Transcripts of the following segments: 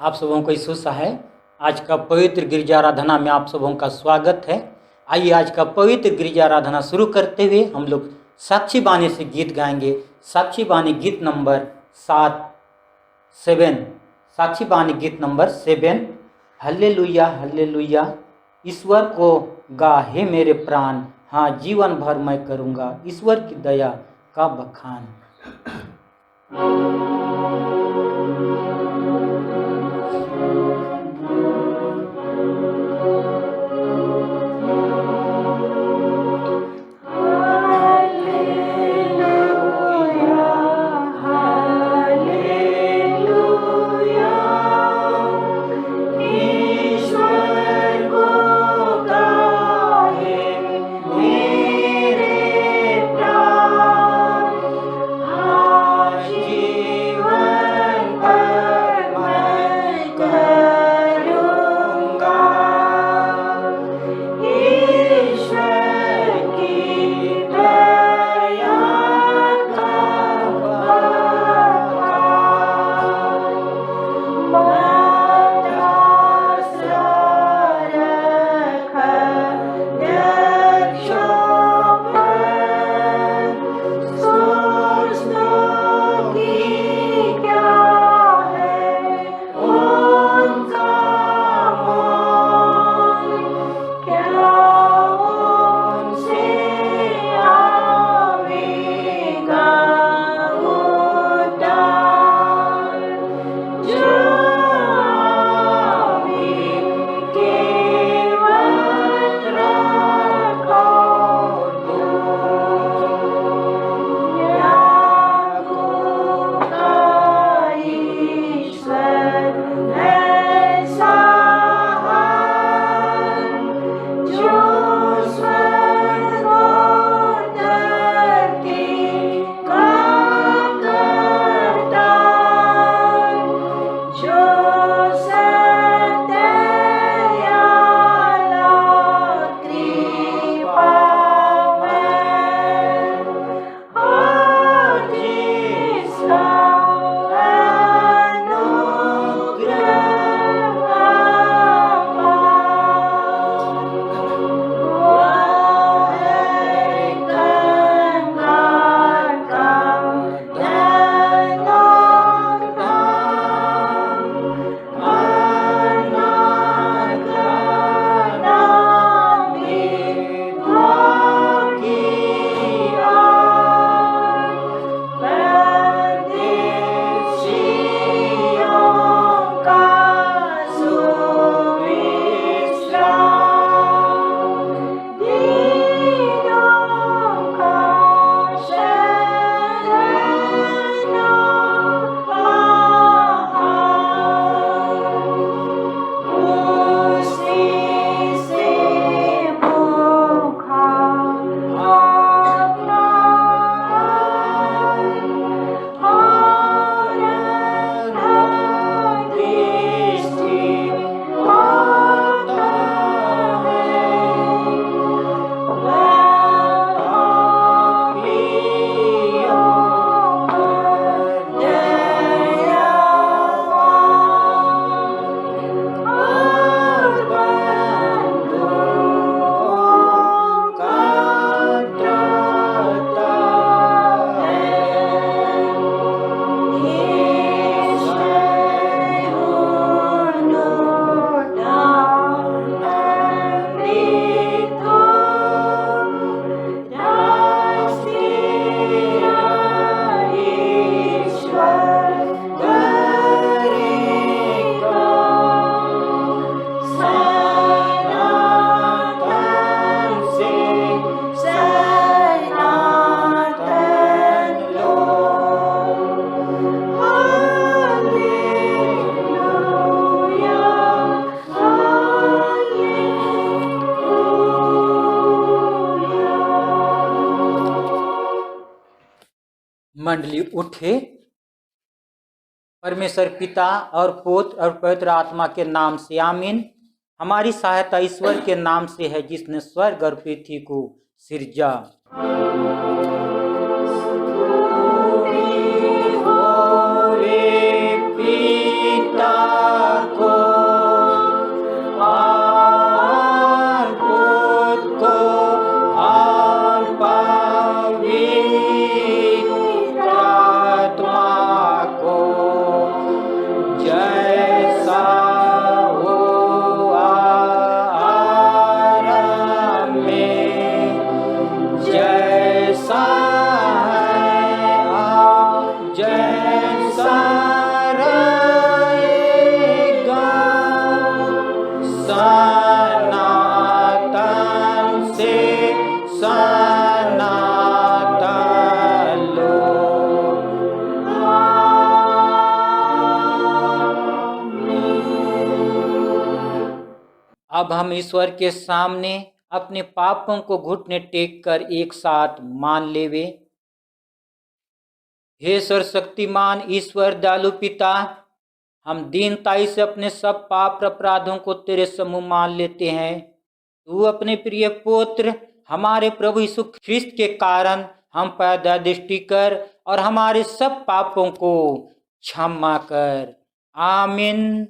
आप सबों को यीशु है। आज का पवित्र गिरजा आराधना में आप सबों का स्वागत है। आइए आज का पवित्र गिरजा आराधना शुरू करते हुए हम लोग साक्षी बानी से गीत गाएंगे। साक्षी बानी गीत नंबर 7। साक्षी बानी गीत नंबर 7। हल्लेलुया हल्लेलुया, ईश्वर को गा हे मेरे प्राण, हाँ जीवन भर मैं करूँगा ईश्वर की दया का बखान। मंडली उठे। परमेश्वर पिता और पुत्र और पवित्र आत्मा के नाम से आमीन। हमारी सहायता ईश्वर के नाम से है जिसने स्वर्ग और पृथ्वी को सिरजा। पिता सनातन लोक। अब हम ईश्वर के सामने अपने पापों को घुटने टेक कर एक साथ मान लेवे। हे सर्वशक्तिमान ईश्वर दयालु पिता, हम दीनताई से अपने सब पाप अपराधों को तेरे सम्मुख मान लेते हैं। तू अपने प्रिय पुत्र हमारे प्रभु यीशु ख्रिस्त के कारण हम पर दया दृष्टि कर और हमारे सब पापों को क्षमा कर। आमीन।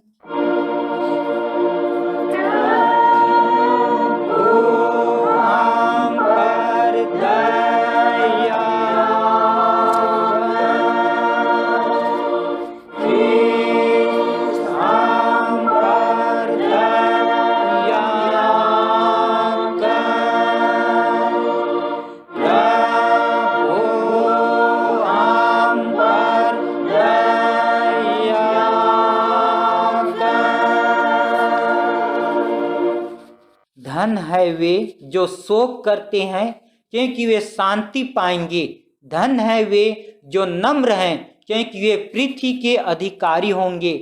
धन है वे जो शोक करते हैं, क्योंकि वे शांति पाएंगे। धन है वे जो नम्र हैं, क्योंकि वे पृथ्वी के अधिकारी होंगे।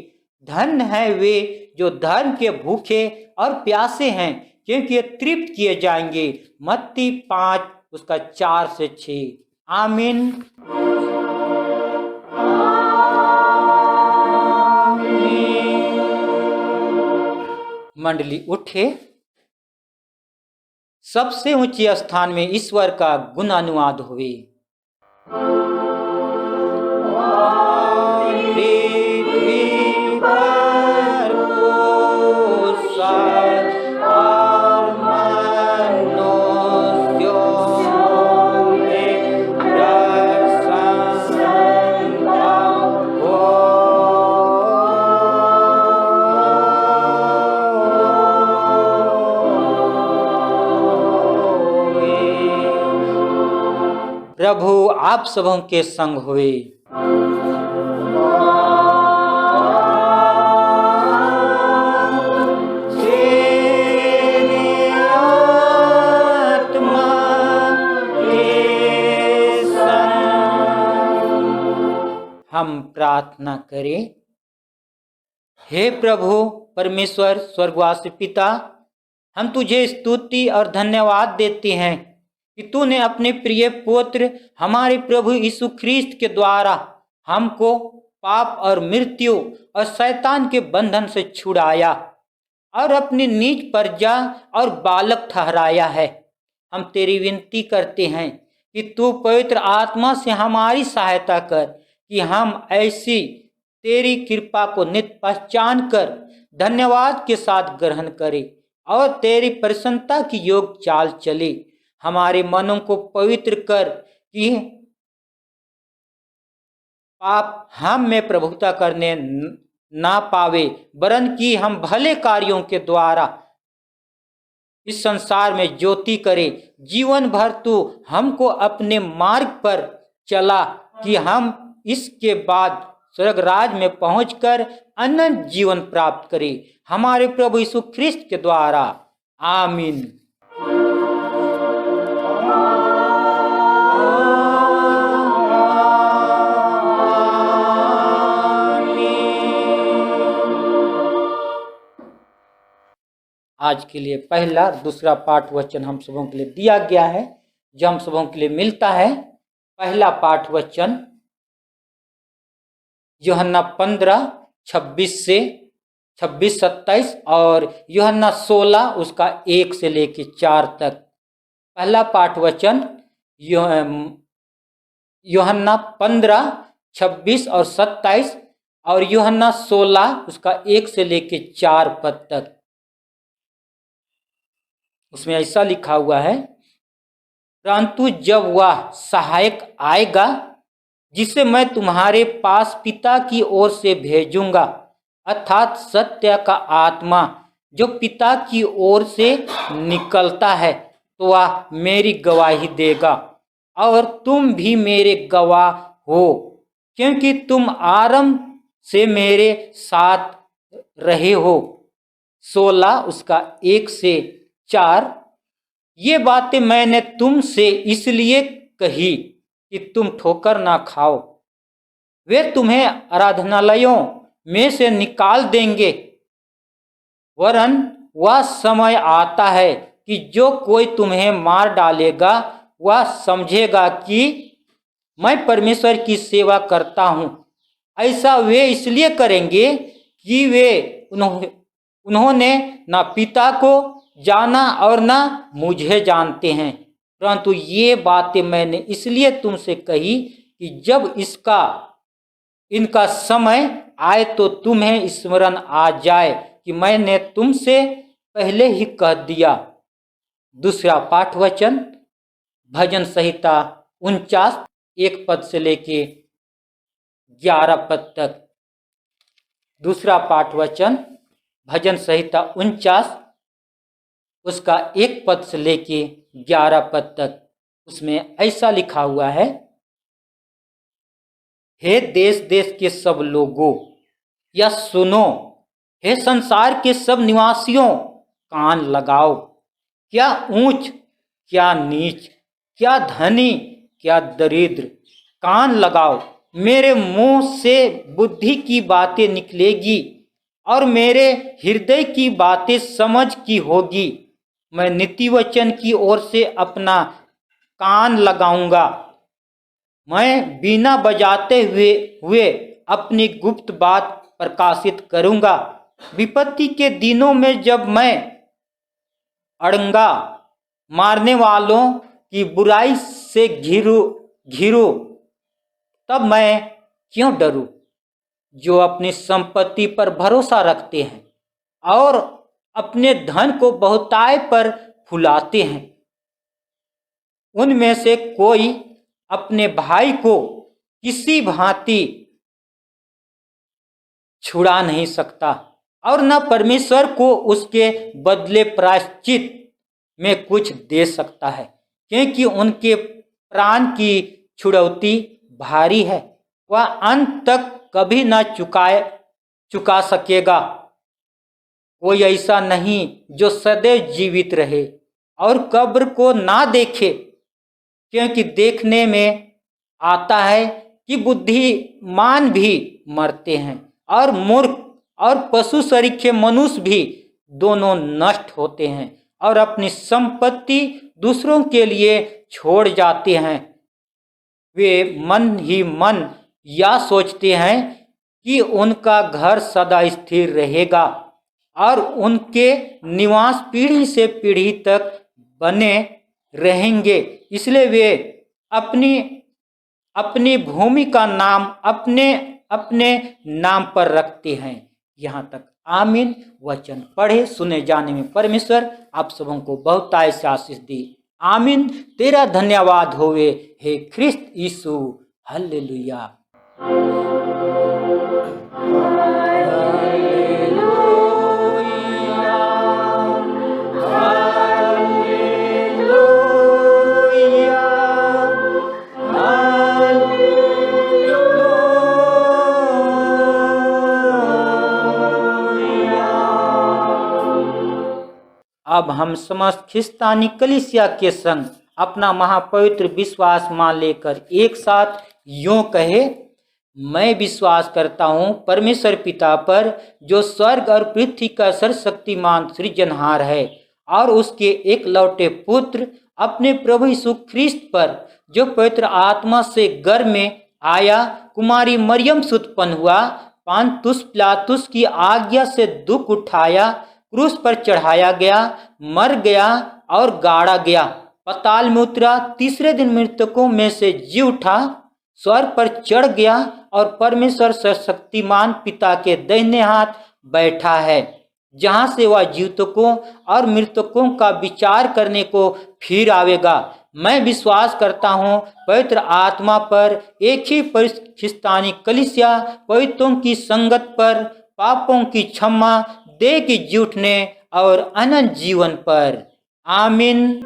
धन है वे जो धर्म के भूखे और प्यासे हैं, क्योंकि वे तृप्त किए जाएंगे। मत्ती 5:4-6। आमीन। मंडली उठे। सबसे ऊंचे स्थान में ईश्वर का गुणानुवाद हुए। प्रभु आप सबों के संग हुए। हम प्रार्थना करें। हे प्रभु परमेश्वर स्वर्गवासी पिता, हम तुझे स्तुति और धन्यवाद देते हैं कि तूने अपने प्रिय पुत्र हमारे प्रभु यीशु ख्रिस्त के द्वारा हमको पाप और मृत्यु और शैतान के बंधन से छुड़ाया और अपनी निज प्रजा और बालक ठहराया है। हम तेरी विनती करते हैं कि तू पवित्र आत्मा से हमारी सहायता कर कि हम ऐसी तेरी कृपा को नित्य पहचान कर धन्यवाद के साथ ग्रहण करें और तेरी प्रसन्नता की योग चाल चले। हमारे मनों को पवित्र कर कि पाप हम में प्रभुता करने ना पावे, वरन कि हम भले कार्यों के द्वारा इस संसार में ज्योति करे। जीवन भर तू हमको अपने मार्ग पर चला कि हम इसके बाद स्वर्ग राज में पहुंचकर अनंत जीवन प्राप्त करें, हमारे प्रभु यीशु ख्रिस्त के द्वारा। आमीन। आज के लिए पहला और दूसरा पाठ वचन हम सबों के लिए दिया गया है, जो हम सबों के लिए मिलता है। पहला पाठ वचन यूहन्ना 15:26-27 और यूहन्ना 16 उसका 1 से लेकर 4 तक। पहला पाठ वचन यूहन्ना 15:26 और 27 और यूहन्ना 16 उसका 1 से लेकर 4 पद तक। उसमें ऐसा लिखा हुआ है, परंतु जब वह सहायक आएगा जिसे मैं तुम्हारे पास पिता की ओर से भेजूंगा, अर्थात सत्य का आत्मा जो पिता की ओर से निकलता है, तो वह मेरी गवाही देगा और तुम भी मेरे गवाह हो, क्योंकि तुम आरंभ से मेरे साथ रहे हो। 16 उसका 1 से 4। ये बातें मैंने तुमसे इसलिए कही कि तुम ठोकर ना खाओ। वे तुम्हें आराधनालयों में से निकाल देंगे, वरन वह समय आता है कि जो कोई तुम्हें मार डालेगा वह समझेगा कि मैं परमेश्वर की सेवा करता हूँ। ऐसा वे इसलिए करेंगे कि उन्होंने ना पिता को जाना और ना मुझे जानते हैं। परंतु ये बातें मैंने इसलिए तुमसे कही कि जब इनका समय आए तो तुम्हें स्मरण आ जाए कि मैंने तुमसे पहले ही कह दिया। दूसरा पाठ वचन भजन संहिता 49 1 पद से लेके 11 पद तक। दूसरा पाठ वचन भजन संहिता 49 उसका 1 पद से लेके 11 पद तक। उसमें ऐसा लिखा हुआ है, हे देश देश के सब लोगों या सुनो, हे संसार के सब निवासियों कान लगाओ। क्या ऊंच क्या नीच, क्या धनी क्या दरिद्र, कान लगाओ। मेरे मुंह से बुद्धि की बातें निकलेगी और मेरे हृदय की बातें समझ की होगी। मैं नीति वचन की ओर से अपना कान लगाऊंगा। मैं बीना बजाते हुए अपनी गुप्त बात प्रकाशित करूंगा। विपत्ति के दिनों में जब मैं अड़ंगा मारने वालों की बुराई से घिरू तब मैं क्यों डरूं। जो अपनी संपत्ति पर भरोसा रखते हैं और अपने धन को बहुताय पर फुलाते हैं, उनमें से कोई अपने भाई को किसी भांति छुड़ा नहीं सकता और न परमेश्वर को उसके बदले प्रायश्चित में कुछ दे सकता है, क्योंकि उनके प्राण की छुड़ौती भारी है। वह अंत तक कभी न चुका सकेगा। कोई ऐसा नहीं जो सदैव जीवित रहे और कब्र को ना देखे, क्योंकि देखने में आता है कि बुद्धिमान भी मरते हैं और मूर्ख और पशु सरीखे मनुष्य भी दोनों नष्ट होते हैं और अपनी संपत्ति दूसरों के लिए छोड़ जाते हैं। वे मन ही मन या सोचते हैं कि उनका घर सदा स्थिर रहेगा और उनके निवास पीढ़ी से पीढ़ी तक बने रहेंगे। इसलिए वे अपनी भूमि का नाम अपने अपने नाम पर रखते हैं। यहाँ तक आमीन। वचन पढ़े सुने जाने में परमेश्वर आप सबों को बहुतायत से आशीष दे। आमीन। तेरा धन्यवाद होवे हे ख्रिस्त यीशु। हालेलुया। अब हम समस्त ख्रिस्तानी कलीसिया के संग अपना महापवित्र विश्वास मान लेकर एक साथ यूं कहे, मैं विश्वास करता हूँ परमेश्वर पिता पर, जो स्वर्ग और पृथ्वी का सर्वशक्तिमान सृजनहार है, और उसके एकलौते पुत्र अपने प्रभु यीशु ख्रिस्त पर, जो पवित्र आत्मा से गर्भ में आया, कुमारी मरियम से उत्पन्न हुआ, पांतुस पिलातुस की आज्ञा से दुख उठाया, क्रूस पर चढ़ाया गया, मर गया और गाड़ा गया, पाताल में उतरा, तीसरे दिन मृतकों में से जी उठा, स्वर्ग पर चढ़ गया और परमेश्वर सर्वशक्तिमान पिता के दाहिने हाथ बैठा है, जहां से वह जीवितों और मृतकों का विचार करने को फिर आवेगा। मैं विश्वास करता हूँ पवित्र आत्मा पर, एक ही ख्रिस्तानी कलीसिया, पवित्रों की संगत पर, पापों की क्षमा, देह की जी उठने और अनंत जीवन पर। आमीन।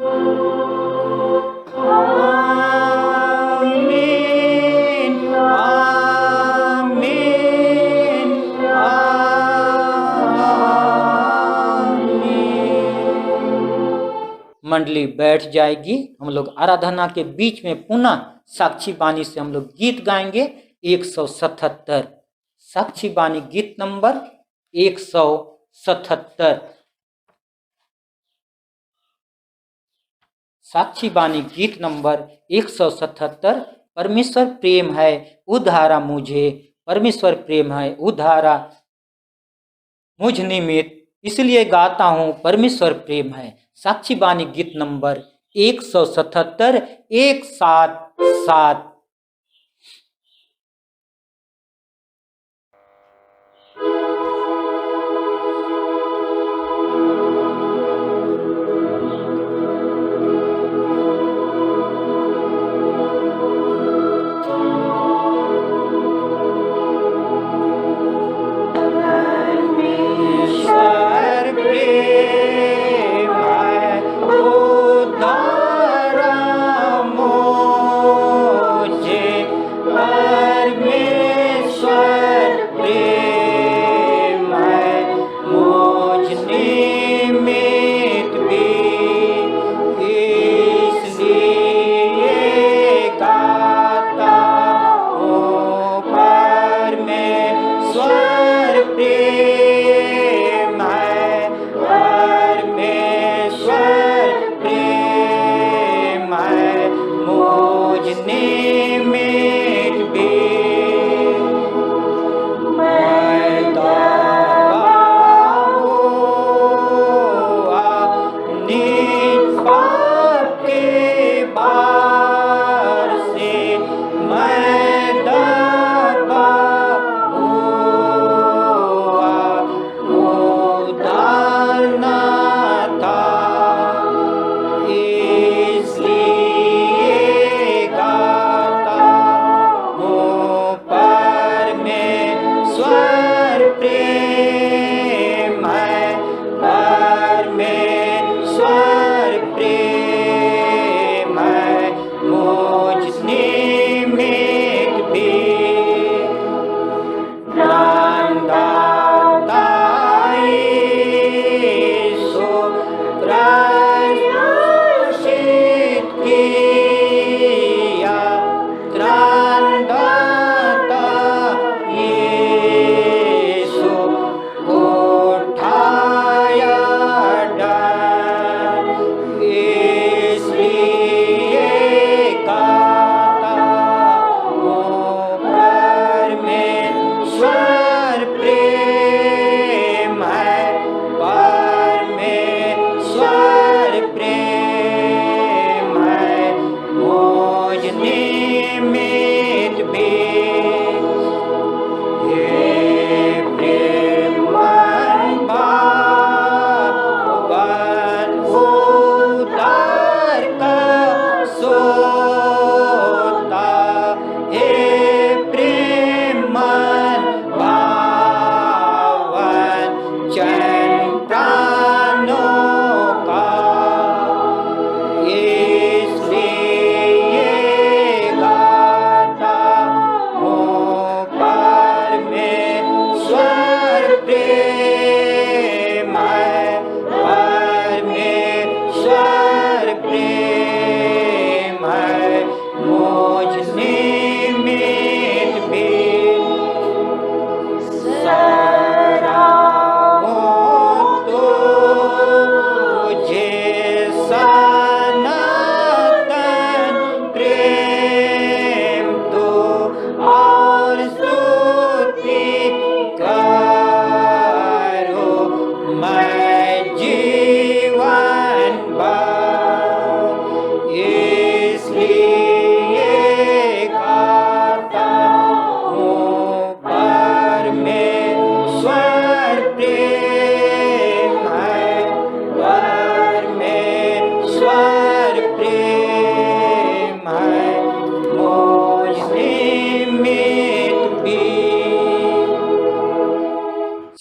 मंडली बैठ जाएगी। हम लोग आराधना के बीच में पुनः साक्षी बानी से हम लोग गीत गाएंगे 177। साक्षी बानी गीत नंबर 177। साक्षी बानी गीत नंबर 177। परमेश्वर प्रेम है उद्धारा मुझे, परमेश्वर प्रेम है उद्धारा मुझ निमित्त, इसलिए गाता हूं परमेश्वर प्रेम है। साक्षी बानी गीत नंबर 177 177।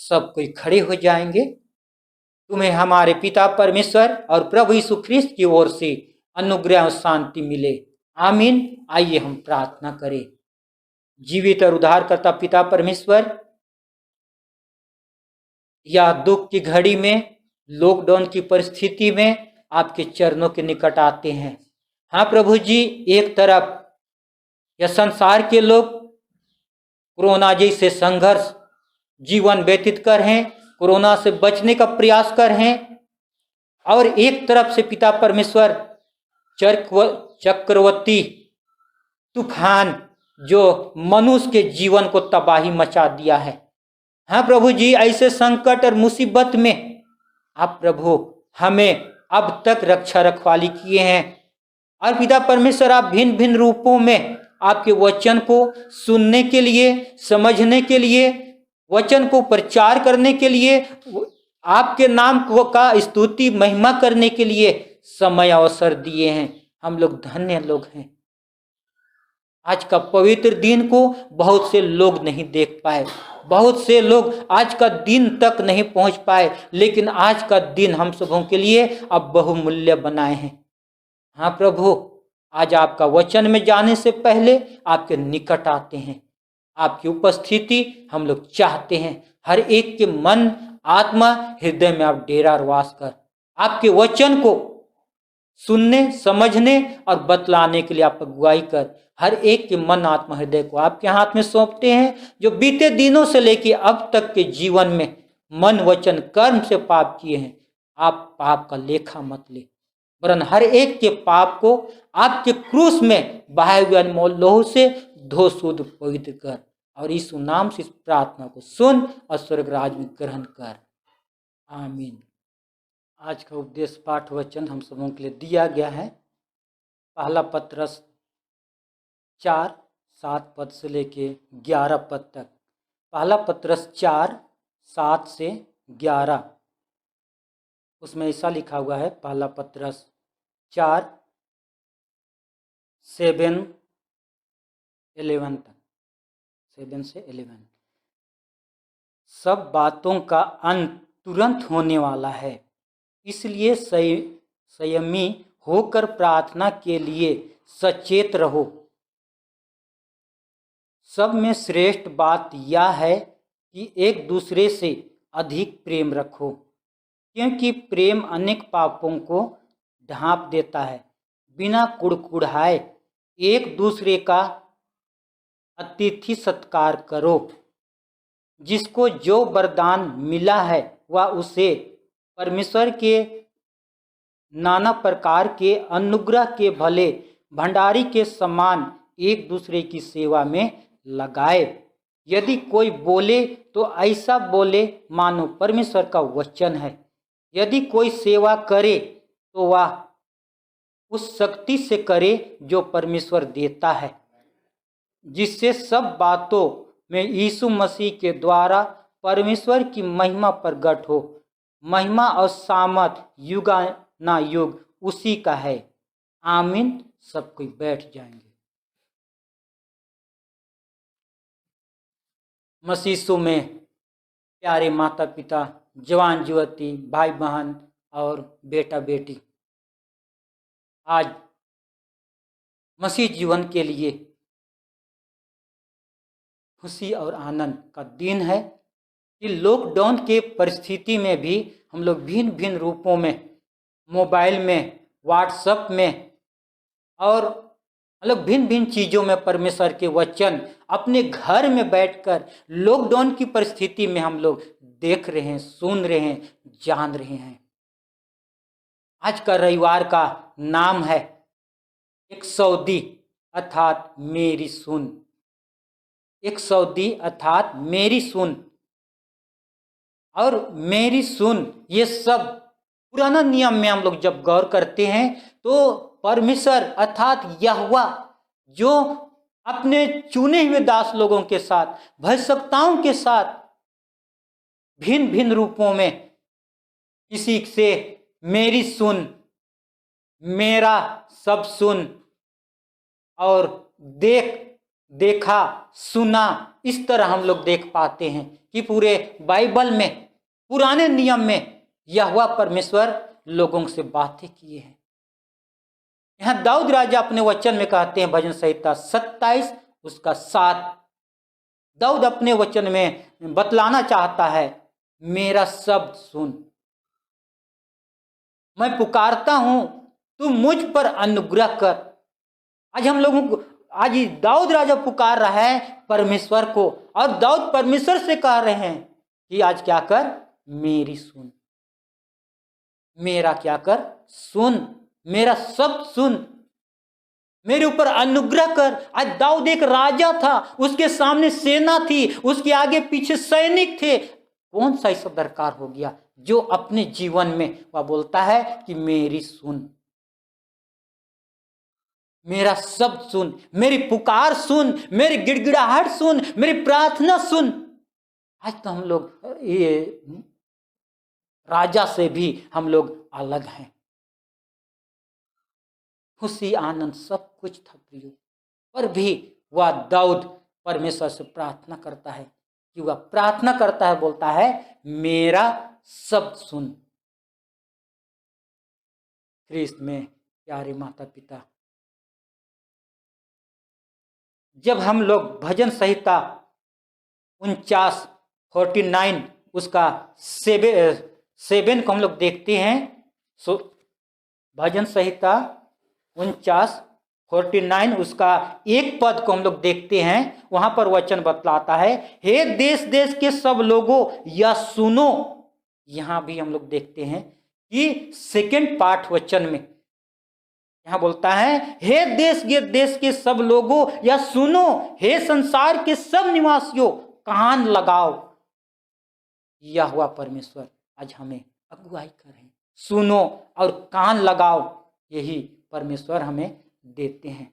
सब कोई खड़े हो जाएंगे। तुम्हें हमारे पिता परमेश्वर और प्रभु यीशु ख्रिस्त की ओर से अनुग्रह और शांति मिले, आमीन। आइए हम प्रार्थना करें। जीवित और उद्धारकर्ता पिता परमेश्वर, यह दुख की घड़ी में, लॉकडाउन की परिस्थिति में आपके चरणों के निकट आते हैं। हाँ प्रभु जी, एक तरफ यह संसार के लोग कोरोना जैसे संघर्ष जीवन व्यतीत कर हैं, कोरोना से बचने का प्रयास कर हैं, और एक तरफ से पिता परमेश्वर चक्रवर्ती तूफान जो मनुष्य के जीवन को तबाही मचा दिया है। हाँ प्रभु जी, ऐसे संकट और मुसीबत में आप प्रभु हमें अब तक रक्षा रखवाली किए हैं। और पिता परमेश्वर, आप भिन्न भिन्न रूपों में आपके वचन को सुनने के लिए, समझने के लिए, वचन को प्रचार करने के लिए, आपके नाम को का स्तुति महिमा करने के लिए समय अवसर दिए हैं। हम लोग धन्य लोग हैं। आज का पवित्र दिन को बहुत से लोग नहीं देख पाए, बहुत से लोग आज का दिन तक नहीं पहुंच पाए, लेकिन आज का दिन हम सबों के लिए अब बहुमूल्य बनाए हैं। हाँ प्रभु, आज आपका वचन में जाने से पहले आपके निकट आते हैं। आपकी उपस्थिति हम लोग चाहते हैं। हर एक के मन, आत्मा, हृदय में आप डेरा वास कर आपके वचन को सुनने, समझने और बतलाने के लिए आप अगुवाई कर हर एक के मन, आत्मा, हृदय को आपके हाथ में सौंपते हैं। जो बीते दिनों से लेकर अब तक के जीवन में मन, वचन, कर्म से पाप किए हैं, आप पाप का लेखा मत ले, वरन हर एक के पाप को आपके क्रूस में बहाए हुए अनमोल लोहू से धो शुद्ध पवित्र कर, और यीशु नाम से इस प्रार्थना को सुन और स्वर्ग राज में ग्रहण कर। आमीन। आज का उपदेश पाठ वचन हम सबों के लिए दिया गया है पहला पत्रस 4:7 पद से लेके 11 पद तक। पहला पत्रस 4:7 से 11, उसमें ऐसा लिखा हुआ है, पहला पत्रस 4:7-11 तक, 7 से 11। सब बातों का अंत तुरंत होने वाला है, इसलिए संयमी होकर प्रार्थना के लिए सचेत रहो। सब में श्रेष्ठ बात यह है कि एक दूसरे से अधिक प्रेम रखो, क्योंकि प्रेम अनेक पापों को ढांप देता है। बिना कुड़कुड़ाए एक दूसरे का अतिथि सत्कार करो। जिसको जो वरदान मिला है वह उसे परमेश्वर के नाना प्रकार के अनुग्रह के भले भंडारी के समान एक दूसरे की सेवा में लगाए। यदि कोई बोले तो ऐसा बोले मानो परमेश्वर का वचन है। यदि कोई सेवा करे तो वह उस शक्ति से करे जो परमेश्वर देता है, जिससे सब बातों में यीशु मसीह के द्वारा परमेश्वर की महिमा प्रकट हो। महिमा और सामर्थ युगानुयुग उसी का है। आमीन। सब कोई बैठ जाएंगे। मसीह में प्यारे माता पिता, जवान युवती, भाई बहन और बेटा बेटी, आज मसीह जीवन के लिए खुशी और आनंद का दिन है कि लॉकडाउन के परिस्थिति में भी हम लोग भिन्न भिन्न रूपों में, मोबाइल में, व्हाट्सएप में और मतलब भिन्न भिन्न चीज़ों में परमेश्वर के वचन अपने घर में बैठकर लॉकडाउन की परिस्थिति में हम लोग देख रहे हैं, सुन रहे हैं, जान रहे हैं। आज का रविवार का नाम है एक सऊदी अर्थात मेरी सुन। एक सऊदी अर्थात मेरी सुन और मेरी सुन, ये सब पुराना नियम में हम लोग जब गौर करते हैं तो परमेश्वर अर्थात यहोवा जो अपने चुने हुए दास लोगों के साथ, भविष्यवक्ताओं के साथ भिन्न भिन्न रूपों में किसी से मेरी सुन, मेरा सब सुन और देखा, सुना, इस तरह हम लोग देख पाते हैं कि पूरे बाइबल में, पुराने नियम में यहोवा परमेश्वर लोगों से बातें किए हैं। यहाँ दाऊद राजा अपने वचन में कहते हैं, भजन संहिता 27 उसका 7, दाऊद अपने वचन में बतलाना चाहता है, मेरा शब्द सुन। मैं पुकारता हूं, तू मुझ पर अनुग्रह कर। आज हम लोगों को, आज दाऊद राजा पुकार रहा है परमेश्वर को, और दाऊद परमेश्वर से कह रहे हैं कि आज क्या कर, मेरी सुन, मेरा क्या कर, सुन, मेरा सब सुन, मेरे ऊपर अनुग्रह कर। आज दाऊद एक राजा था, उसके सामने सेना थी, उसके आगे पीछे सैनिक थे। कौन सा ऐसा दरकार हो गया जो अपने जीवन में वह बोलता है कि मेरी सुन, मेरा सब सुन, मेरी पुकार सुन, मेरी गिड़गिड़ाहट सुन, मेरी प्रार्थना सुन। आज तो हम लोग ये राजा से भी हम लोग अलग हैं। खुशी आनंद सब कुछ था प्रियो, पर भी वह दाऊद परमेश्वर से प्रार्थना करता है, कि वह प्रार्थना करता है, बोलता है मेरा सब सुन। ख्रीस्त में प्यारे माता पिता, जब हम लोग भजन संहिता 49 उसका 7 को हम लोग देखते हैं, भजन संहिता 49 उसका 1 पद को हम लोग देखते हैं, वहां पर वचन बतलाता है, हे देश देश के सब लोगों या सुनो। यहां भी हम लोग देखते हैं कि सेकंड पाठ वचन में यहां बोलता है, हे देश के सब लोगों या सुनो, हे संसार के सब निवासियों कान लगाओ। यहोवा परमेश्वर आज हमें अगुवाई करें, सुनो और कान लगाओ, यही परमेश्वर हमें देते हैं।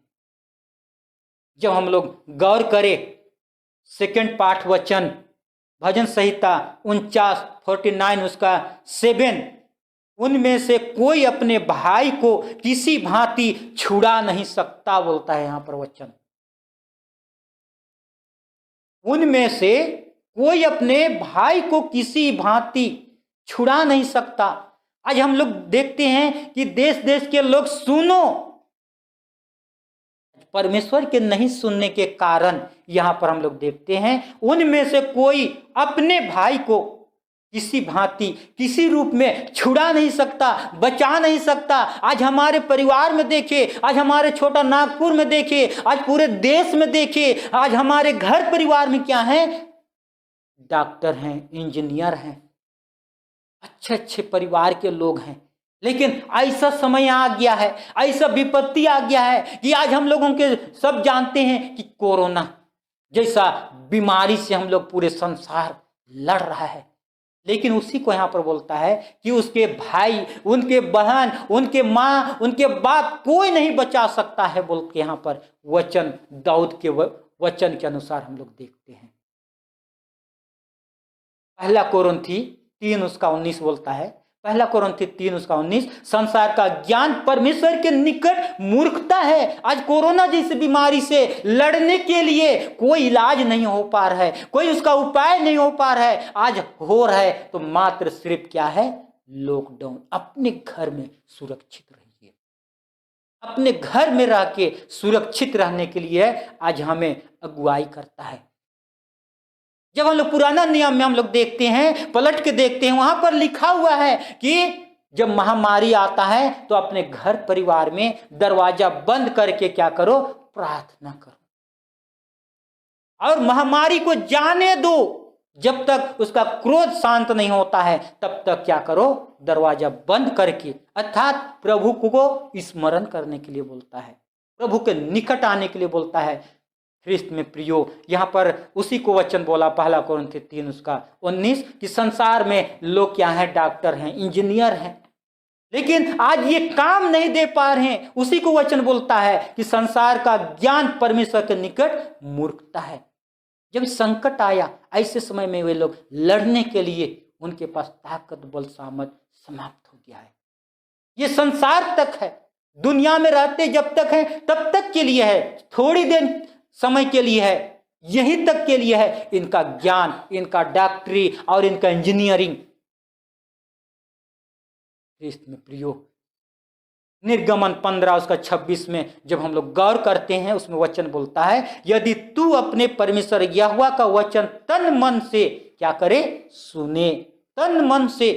जब हम लोग गौर करें सेकंड पाठ वचन भजन संहिता 49 उसका 7, उनमें से कोई अपने भाई को किसी भांति छुड़ा नहीं सकता, बोलता है यहां पर वचन। उनमें से कोई अपने भाई को किसी भांति छुड़ा नहीं सकता। आज हम लोग देखते हैं कि देश देश के लोग सुनो, परमेश्वर के नहीं सुनने के कारण यहां पर हम लोग देखते हैं उनमें से कोई अपने भाई को किसी भांति किसी रूप में छुड़ा नहीं सकता, बचा नहीं सकता। आज हमारे परिवार में देखे, आज हमारे छोटा नागपुर में देखे, आज पूरे देश में देखे, आज हमारे घर परिवार में क्या है, डॉक्टर हैं, इंजीनियर हैं, अच्छे अच्छे परिवार के लोग हैं। लेकिन ऐसा समय आ गया है, ऐसा विपत्ति आ गया है कि आज हम लोगों के सब जानते हैं कि कोरोना जैसा बीमारी से हम लोग पूरे संसार लड़ रहा है। लेकिन उसी को यहाँ पर बोलता है कि उसके भाई, उनके बहन, उनके माँ, उनके बाप कोई नहीं बचा सकता है, बोल के यहाँ पर वचन दाऊद के वचन के अनुसार हम लोग देखते हैं। पहला कोरिन्थी 3 उसका 19 बोलता है, पहला कोरिन्थी 3 उसका 19, संसार का ज्ञान परमेश्वर के निकट मूर्खता है। आज कोरोना जैसी बीमारी से लड़ने के लिए कोई इलाज नहीं हो पा रहा है, कोई उसका उपाय नहीं हो पा रहा है। आज हो रहा है तो मात्र सिर्फ क्या है, लॉकडाउन। अपने घर में सुरक्षित रहिए, अपने घर में रह के सुरक्षित रहने के लिए आज हमें अगुवाई करता है। जब हम लोग पुराना नियम में हम लोग देखते हैं, पलट के देखते हैं, वहां पर लिखा हुआ है कि जब महामारी आता है तो अपने घर परिवार में दरवाजा बंद करके क्या करो, प्रार्थना करो, और महामारी को जाने दो। जब तक उसका क्रोध शांत नहीं होता है तब तक क्या करो, दरवाजा बंद करके, अर्थात प्रभु को स्मरण करने के लिए बोलता है, प्रभु के निकट आने के लिए बोलता है। ख्रिस्त में प्रियो, यहाँ पर उसी को वचन बोला पहला कोरिन्थी 3 उसका 19 कि संसार में लोग क्या हैं, डॉक्टर हैं, इंजीनियर हैं, लेकिन आज ये काम नहीं दे पा रहे हैं। उसी को वचन बोलता है कि संसार का ज्ञान परमेश्वर के निकट मूर्खता है। जब संकट आया ऐसे समय में वे लोग लड़ने के लिए उनके पास ताकत बल सामर्थ समाप्त हो गया है। ये संसार तक है, दुनिया में रहते जब तक है तब तक के लिए है, थोड़ी देर समय के लिए है, यहीं तक के लिए है इनका ज्ञान, इनका डॉक्टरी और इनका इंजीनियरिंग। ख्रिस्त में प्रियो, निर्गमन 15 उसका 26 में जब हम लोग गौर करते हैं, उसमें वचन बोलता है, यदि तू अपने परमेश्वर यहोवा का वचन तन मन से क्या करे, सुने, तन मन से,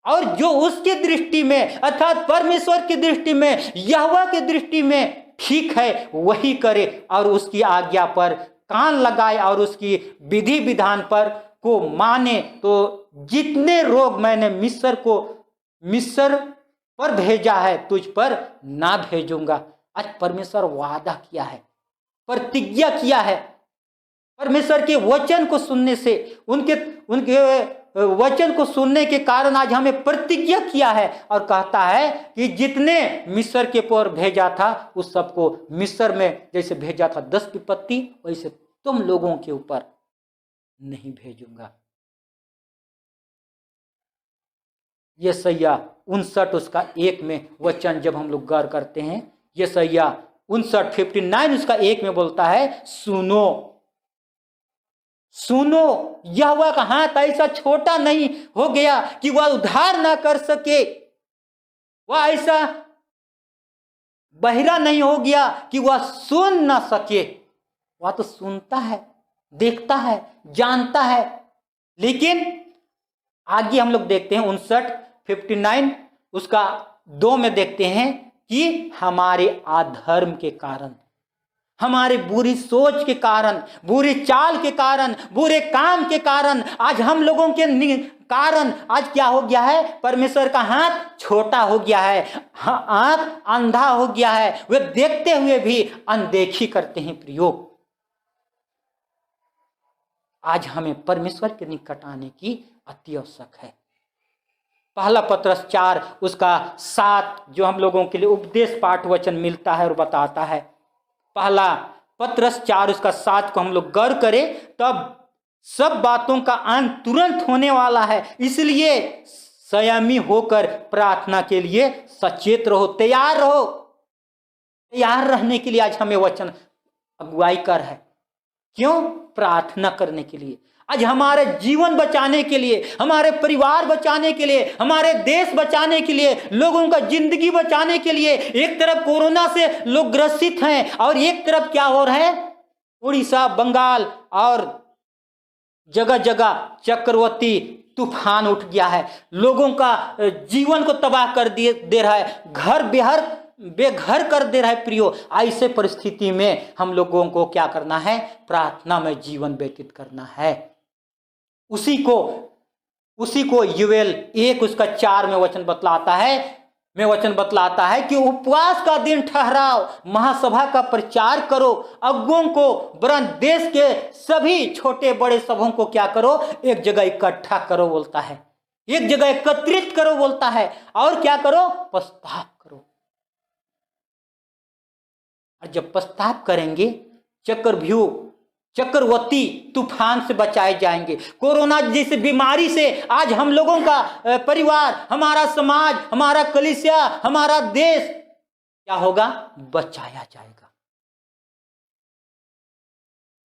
और जो उसकी दृष्टि में अर्थात परमेश्वर की दृष्टि में, यहोवा की दृष्टि में ठीक है वही करे और उसकी आज्ञा पर कान लगाए और उसकी विधि विधान पर को माने, तो जितने रोग मैंने मिस्र पर भेजा है तुझ पर ना भेजूंगा। आज परमेश्वर वादा किया है, प्रतिज्ञा किया है। परमेश्वर के वचन को सुनने से, उनके वचन को सुनने के कारण आज हमें प्रतिज्ञा किया है और कहता है कि जितने मिस्र के पर भेजा था उस सबको मिस्र में जैसे भेजा था 10 विपत्ति, वैसे तुम लोगों के ऊपर नहीं भेजूंगा। यशायाह 59 उसका 1 में वचन जब हम लोग गौर करते हैं, यशायाह 59 उसका 1 में बोलता है, सुनो सुनो, यहोवा का हाथ ऐसा छोटा नहीं हो गया कि वह उद्धार ना कर सके, वह ऐसा बहिरा नहीं हो गया कि वह सुन ना सके। वह तो सुनता है, देखता है, जानता है। लेकिन आगे हम लोग देखते हैं 59 उसका 2 में देखते हैं कि हमारे अधर्म के कारण, हमारे बुरी सोच के कारण, बुरी चाल के कारण, बुरे काम के कारण, आज हम लोगों के कारण आज क्या हो गया है, परमेश्वर का हाथ छोटा हो गया है, आंख अंधा हो गया है, वे देखते हुए भी अनदेखी करते हैं। प्रियो, आज हमें परमेश्वर के निकट आने की अति आवश्यक है। पहला पत्रस 4 उसका 7 जो हम लोगों के लिए उपदेश पाठ वचन मिलता है और बताता है, पहला पत्रस 4 उसका 7 को हम लोग गौर करें तब सब बातों का अंत तुरंत होने वाला है, इसलिए संयमी होकर प्रार्थना के लिए सचेत रहो, तैयार रहो। तैयार रहने के लिए आज हमें वचन अगुवाई कर है। क्यों? प्रार्थना करने के लिए। आज हमारे जीवन बचाने के लिए, हमारे परिवार बचाने के लिए, हमारे देश बचाने के लिए, लोगों का जिंदगी बचाने के लिए। एक तरफ कोरोना से लोग ग्रसित हैं और एक तरफ क्या हो रहा है, उड़ीसा, बंगाल और जगह जगह चक्रवाती तूफान उठ गया है, लोगों का जीवन को तबाह कर दे रहा है, घर बेघर कर दे रहा है। प्रियो, ऐसे परिस्थिति में हम लोगों को क्या करना है? प्रार्थना में जीवन व्यतीत करना है। उसी को यूएल 1 उसका 4 में वचन बतलाता है कि उपवास का दिन ठहराओ, महासभा का प्रचार करो, अगुओं को वरन देश के सभी छोटे बड़े सभों को क्या करो? एक जगह इकट्ठा करो बोलता है, एक जगह एकत्रित करो बोलता है, और क्या करो? प्रस्ताव करो। और जब प्रस्ताव करेंगे, चक्रवर्ती तूफान से बचाए जाएंगे। कोरोना जैसे बीमारी से आज हम लोगों का परिवार, हमारा समाज, हमारा कलीसिया, हमारा देश क्या होगा? बचाया जाएगा।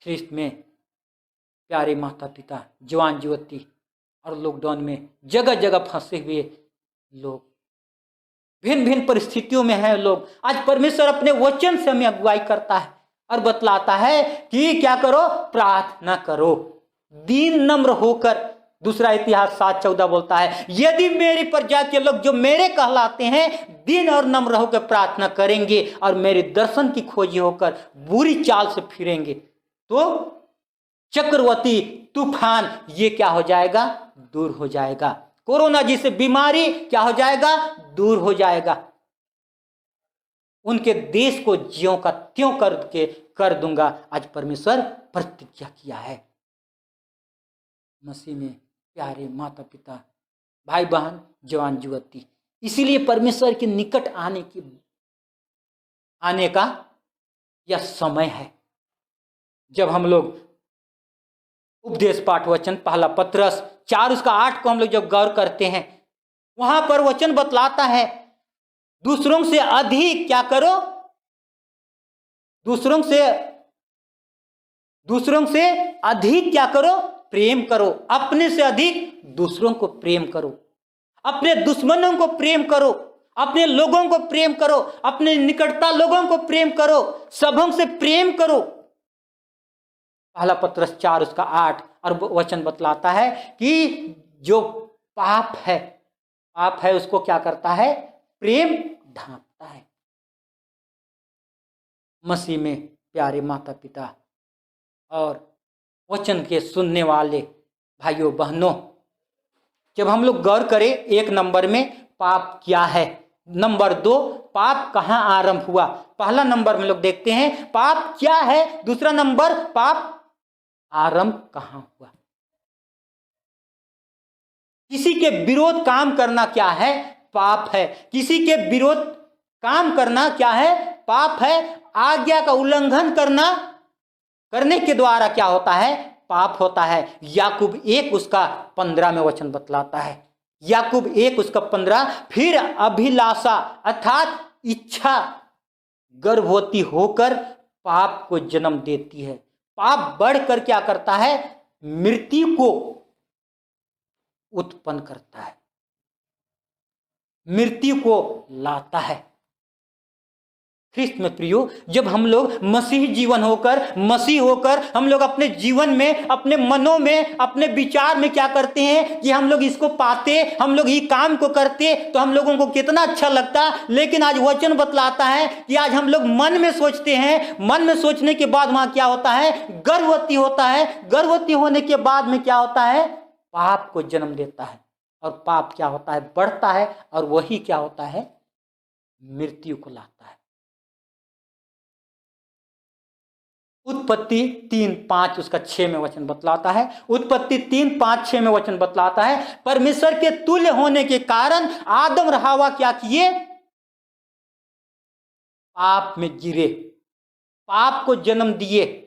ख्रिस्त में प्यारे माता पिता, जवान युवती और लॉकडाउन में जगह जगह फंसे हुए लोग, भिन्न भिन्न परिस्थितियों में हैं लोग। आज परमेश्वर अपने वचन से हमें अगुवाई करता है और बतलाता है कि क्या करो? प्रार्थना करो, दीन नम्र होकर। दूसरा इतिहास 7:14 बोलता है, यदि मेरी प्रजा के लोग जो मेरे कहलाते हैं दीन और नम्र होकर प्रार्थना करेंगे और मेरे दर्शन की खोजी होकर बुरी चाल से फिरेंगे, तो चक्रवर्ती तूफान ये क्या हो जाएगा? दूर हो जाएगा। कोरोना जैसे बीमारी क्या हो जाएगा? दूर हो जाएगा। उनके देश को ज्यों का त्यों करके कर दूंगा। आज परमेश्वर प्रतिज्ञा किया है। मसीह में प्यारे माता पिता, भाई बहन, जवान युवती, इसीलिए परमेश्वर के निकट आने का यह समय है। जब हम लोग उपदेश पाठ वचन पहला पत्रस 4 उसका 8 को हम लोग जब गौर करते हैं, वहां पर वचन बतलाता है, दूसरों से अधिक क्या करो? दूसरों से अधिक क्या करो? प्रेम करो। अपने से अधिक दूसरों को प्रेम करो, अपने दुश्मनों को प्रेम करो, अपने लोगों को प्रेम करो, अपने निकटता लोगों को प्रेम करो, सबों से प्रेम करो। पहला पत्रस 4 उसका 8 और वचन बतलाता है कि जो पाप है पाप है उसको क्या करता है? प्रेम ढांकता है। मसीह में प्यारे माता पिता और वचन के सुनने वाले भाइयों बहनों, जब हम लोग गौर करें एक नंबर में पाप क्या है, नंबर 2 पाप कहाँ आरंभ हुआ। पहला नंबर में लोग देखते हैं पाप क्या है, दूसरा नंबर पाप आरंभ कहाँ हुआ। किसी के विरोध काम करना क्या है? पाप है। किसी के विरोध काम करना क्या है? पाप है। आज्ञा का उल्लंघन करने के द्वारा क्या होता है? पाप होता है। याकूब 1 उसका 15 में वचन बतलाता है। याकूब 1 उसका 15, फिर अभिलाषा अर्थात इच्छा गर्भवती होकर पाप को जन्म देती है। पाप बढ़कर क्या करता है? मृत्यु को उत्पन्न करता है, मृत्यु को लाता है। ख्रिस्त में प्रियो, जब हम लोग मसीह होकर हम लोग अपने जीवन में, अपने मनों में, अपने विचार में क्या करते हैं कि हम लोग इसको पाते, हम लोग ये काम को करते तो हम लोगों को कितना अच्छा लगता। लेकिन आज वचन बतलाता है कि आज हम लोग मन में सोचते हैं, मन में सोचने के बाद वहां क्या होता है? गर्भवती होता है। गर्भवती होने के बाद में क्या होता है? पाप को जन्म देता है। और पाप क्या होता है? बढ़ता है। और वही क्या होता है? मृत्यु को लाता है। उत्पत्ति 3:5 उसका 6 में वचन बतलाता है। उत्पत्ति 3:5-6 में वचन बतलाता है, परमेश्वर के तुल्य होने के कारण आदम और हव्वा क्या किए? पाप में गिरे, पाप को जन्म दिए।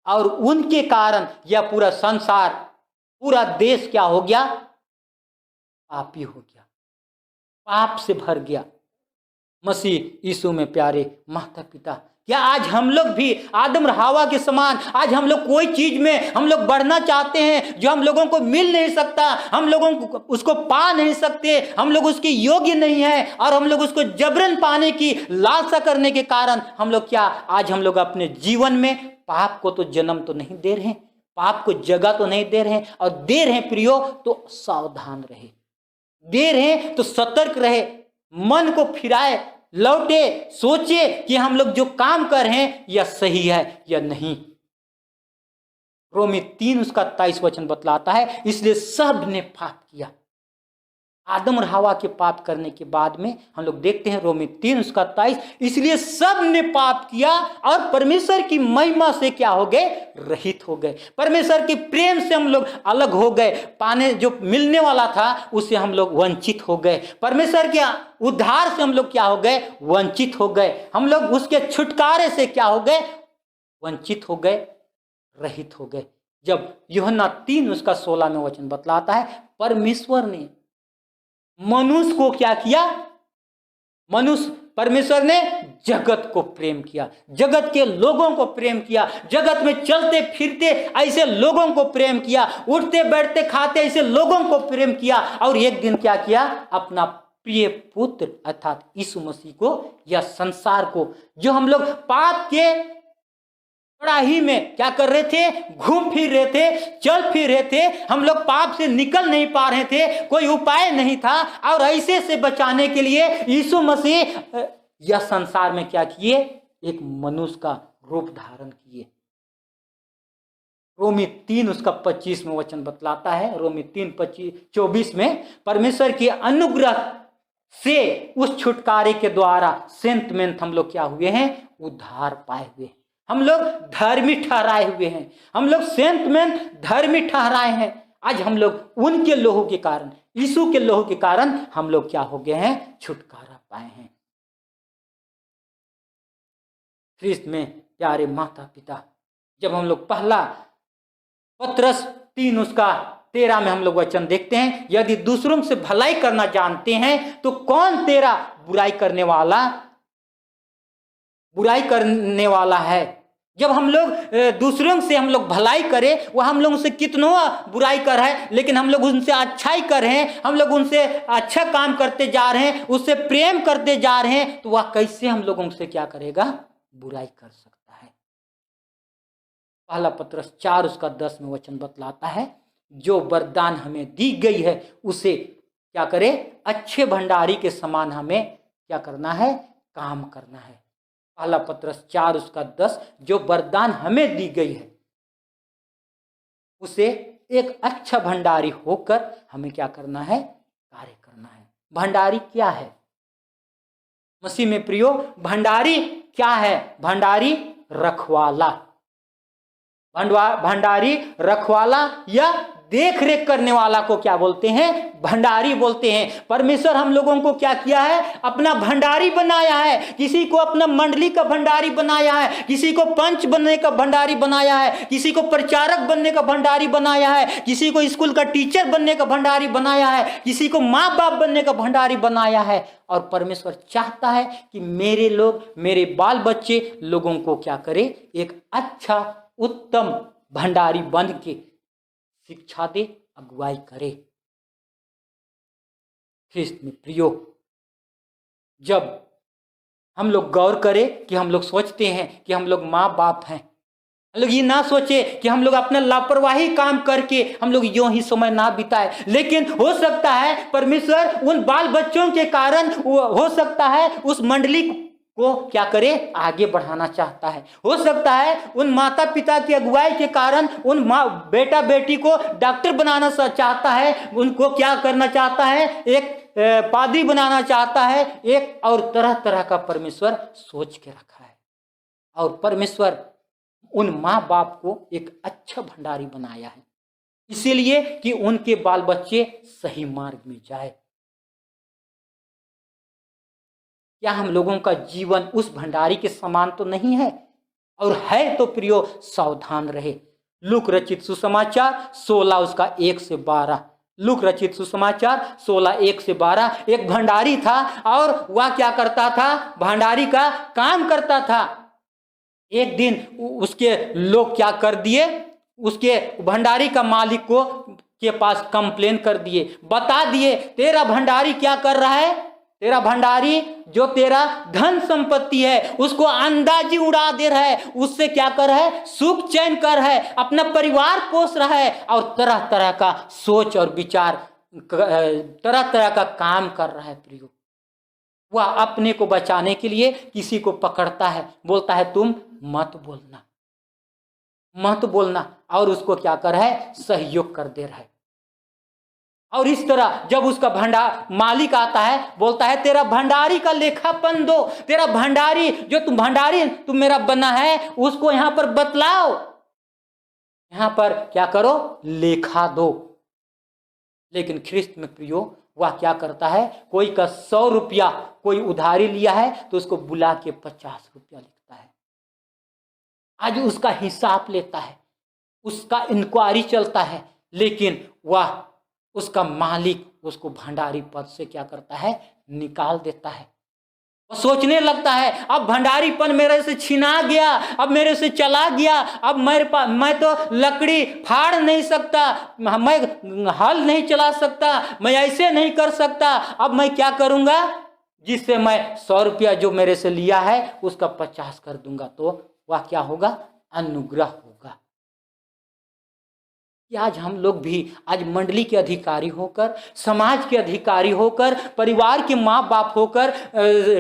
और उनके कारण यह पूरा संसार, पूरा देश क्या हो गया? पापी हो गया, पाप से भर गया। मसीह यीशु में प्यारे माता पिता, क्या आज हम लोग भी आदम और हव्वा के समान, आज हम लोग कोई चीज में हम लोग बढ़ना चाहते हैं जो हम लोगों को मिल नहीं सकता, हम लोगों को उसको पा नहीं सकते, हम लोग उसके योग्य नहीं है, और हम लोग उसको जबरन पाने की लालसा करने के कारण हम लोग क्या, आज हम लोग अपने जीवन में पाप को तो जन्म तो नहीं दे रहे, पाप को जगह तो नहीं दे रहे, और दे रहे प्रियो तो सावधान रहे, दे रहे तो सतर्क रहे, मन को फिराए, लौटे, सोचे कि हम लोग जो काम कर रहे हैं यह सही है या नहीं। रोमी 3 उसका 23 वचन बतलाता है, इसलिए सब ने पाप किया। आदम और हव्वा के पाप करने के बाद में हम लोग देखते हैं रोमी 3 उसका 23, इसलिए सब ने पाप किया और परमेश्वर की महिमा से क्या हो गए? रहित हो गए। परमेश्वर के प्रेम से हम लोग अलग हो गए, पाने जो मिलने वाला था उससे हम लोग वंचित हो गए। परमेश्वर के उद्धार से हम लोग क्या हो गए? वंचित हो गए। हम लोग उसके छुटकारे से क्या हो गए? वंचित हो गए, रहित हो गए। जब यूहन्ना 3 उसका 16 में वचन बतलाता है, परमेश्वर ने मनुष्य को क्या किया? परमेश्वर ने जगत को प्रेम किया, जगत के लोगों को प्रेम किया, जगत में चलते फिरते ऐसे लोगों को प्रेम किया, उठते बैठते खाते ऐसे लोगों को प्रेम किया, और एक दिन क्या किया? अपना प्रिय पुत्र अर्थात यीशु मसीह को या संसार को, जो हम लोग पाप के कड़ाही में क्या कर रहे थे? घूम फिर रहे थे, चल फिर रहे थे, हम लोग पाप से निकल नहीं पा रहे थे, कोई उपाय नहीं था, और ऐसे से बचाने के लिए यीशु मसीह यह संसार में क्या किए? एक मनुष्य का रूप धारण किए। रोमी 3 उसका 25 में वचन बतलाता है, रोमी 3:24 में, परमेश्वर के अनुग्रह से उस छुटकारे के द्वारा सेंतमेंट हम लोग क्या हुए हैं? उद्धार पाए हुए हैं। हम लोग धर्मी ठहराए हुए हैं, हम लोग सेंतमेंट धर्मी ठहराए हैं। आज हम लोग उनके लोहू के कारण, यीशु के लोहू के कारण हम लोग क्या हो गए हैं? छुटकारा पाए हैं। ख्रिस्त में प्यारे माता पिता, जब हम लोग पहला पत्रस 3 उसका 13 में हम लोग वचन देखते हैं, यदि दूसरों से भलाई करना जानते हैं तो कौन तेरा बुराई करने वाला है। जब हम लोग दूसरों से हम लोग भलाई करें, वह हम लोग उनसे कितनों बुराई कर है, लेकिन हम लोग उनसे अच्छाई कर रहे हैं, हम लोग उनसे अच्छा काम करते जा रहे हैं, उससे प्रेम करते जा रहे हैं, तो वह कैसे हम लोगों से क्या करेगा? बुराई कर सकता है। पहला पत्रस 4 उसका 10 में वचन बतलाता है, जो वरदान हमें दी गई है उसे क्या करें, अच्छे भंडारी के समान हमें क्या करना है, काम करना है। पहला पत्रस 4:10, जो वरदान हमें दी गई है उसे एक अच्छा भंडारी होकर हमें क्या करना है, कार्य करना है। भंडारी क्या है मसीह में प्रियो? भंडारी क्या है? भंडारी रखवाला, भंडारी रखवाला या देख रेख करने वाला को क्या बोलते हैं, भंडारी बोलते हैं। परमेश्वर हम लोगों को क्या किया है, अपना भंडारी बनाया है। किसी को अपना मंडली का भंडारी बनाया है, किसी को पंच बनने का भंडारी बनाया है, किसी को प्रचारक बनने का भंडारी बनाया है, किसी को स्कूल का टीचर बनने का भंडारी बनाया है, किसी को माँ बाप बनने का भंडारी बनाया है। और परमेश्वर चाहता है कि मेरे लोग, मेरे बाल बच्चे लोगों को क्या करे, एक अच्छा उत्तम भंडारी बन के शिक्षा दे, अगुवाई करे। ख्रिस्त में प्रियो, जब हम लोग गौर करें कि हम लोग सोचते हैं कि हम लोग माँ बाप हैं, हम लोग ये ना सोचे कि हम लोग अपना लापरवाही काम करके हम लोग यूं ही समय ना बिताए, लेकिन हो सकता है परमेश्वर उन बाल बच्चों के कारण, हो सकता है उस मंडली को क्या करे, आगे बढ़ाना चाहता है। हो सकता है उन माता पिता की अगुवाई के कारण उन बेटा बेटी को डॉक्टर बनाना चाहता है, उनको क्या करना चाहता है, एक पादरी बनाना चाहता है, एक और तरह तरह का परमेश्वर सोच के रखा है। और परमेश्वर उन माँ बाप को एक अच्छा भंडारी बनाया है, इसीलिए कि उनके बाल बच्चे सही मार्ग में जाए। क्या हम लोगों का जीवन उस भंडारी के समान तो नहीं है? और है तो प्रियो, सावधान रहे। लूक रचित सुसमाचार 16:1-12। लूक रचित सुसमाचार 16:1-12। एक भंडारी था और वह क्या करता था, भंडारी का काम करता था। एक दिन उसके लोग क्या कर दिए, उसके भंडारी का मालिक को के पास कंप्लेन कर दिए, बता दिए तेरा भंडारी क्या कर रहा है, तेरा भंडारी जो तेरा धन संपत्ति है उसको अंदाजी उड़ा दे रहा है, उससे क्या कर रहा है, सुख चैन कर रहा है, अपना परिवार पोस रहा है और तरह तरह का सोच और विचार, तरह तरह का काम कर रहा है। प्रियो, वह अपने को बचाने के लिए किसी को पकड़ता है, बोलता है तुम मत बोलना, मत बोलना, और उसको क्या कर रहा है, सहयोग कर दे रहा है। और इस तरह जब उसका भंडार मालिक आता है, बोलता है तेरा भंडारी का लेखापन दो, तेरा भंडारी जो तुम भंडारी तुम मेरा बना है उसको यहां पर बतलाओ, यहां पर क्या करो, लेखा दो। लेकिन ख्रिस्त में प्रियो, वह क्या करता है, कोई का 100 रुपया कोई उधारी लिया है तो उसको बुला के 50 रुपया लिखता है, आज उसका हिसाब लेता है, उसका इंक्वायरी चलता है। लेकिन वह उसका मालिक उसको भंडारी पद से क्या करता है, निकाल देता है। वो सोचने लगता है अब भंडारीपन मेरे से छिना गया, अब मेरे से चला गया, अब मेरे पास, मैं तो लकड़ी फाड़ नहीं सकता, मैं हल नहीं चला सकता, मैं ऐसे नहीं कर सकता, अब मैं क्या करूंगा, जिससे मैं 100 रुपया जो मेरे से लिया है उसका 50 कर दूंगा, तो वह क्या होगा, अनुग्रह होगा। कि आज हम लोग भी आज मंडली के अधिकारी होकर, समाज के अधिकारी होकर, परिवार के माँ बाप होकर,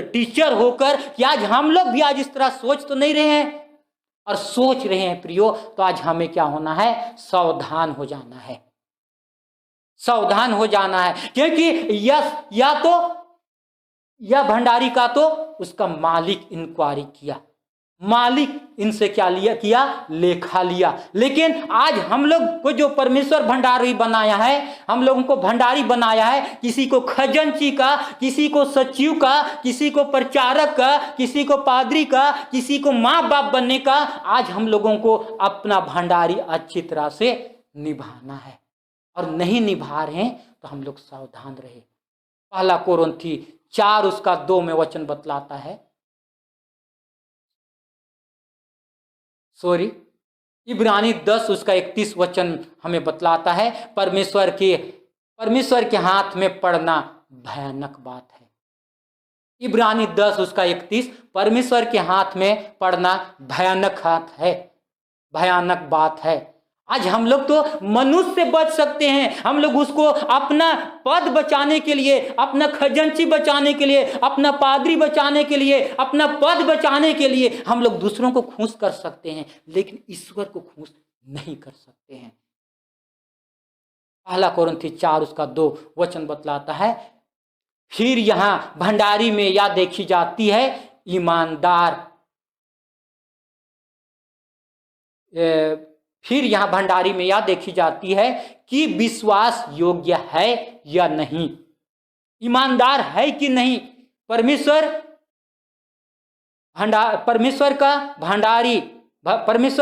टीचर होकर, कि आज हम लोग भी आज इस तरह सोच तो नहीं रहे हैं, और सोच रहे हैं प्रियो, तो आज हमें क्या होना है, सावधान हो जाना है, सावधान हो जाना है। क्योंकि या तो यह भंडारी का तो उसका मालिक इंक्वायरी किया, मालिक इनसे क्या लिया किया, लेखा लिया। लेकिन आज हम लोग को जो परमेश्वर भंडारी बनाया है, हम लोगों को भंडारी बनाया है, किसी को खजांची का, किसी को सचिव का, किसी को प्रचारक का, किसी को पादरी का, किसी को माँ बाप बनने का। आज हम लोगों को अपना भंडारी अच्छी तरह से निभाना है, और नहीं निभा रहे हैं तो हम लोग सावधान रहे। पहला कोरिन्थी 4:2 में वचन बतलाता है, इब्रानी 10:31 वचन हमें बतलाता है, परमेश्वर के हाथ में पड़ना भयानक बात है। इब्रानी 10:31, परमेश्वर के हाथ में पड़ना भयानक हाथ है, भयानक बात है। आज हम लोग तो मनुष्य से बच सकते हैं। हम लोग उसको अपना पद बचाने के लिए, अपना खजांची बचाने के लिए, अपना पादरी बचाने के लिए, अपना पद बचाने के लिए हम लोग दूसरों को खुश कर सकते हैं, लेकिन ईश्वर को खुश नहीं कर सकते हैं। पहला कोरिन्थी 4 उसका 2 वचन बतलाता है, फिर यहां भंडारी में यह देखी जाती है ईमानदार, फिर यहां भंडारी में यह देखी जाती है कि विश्वास योग्य है या नहीं, ईमानदार है कि नहीं। परमेश्वर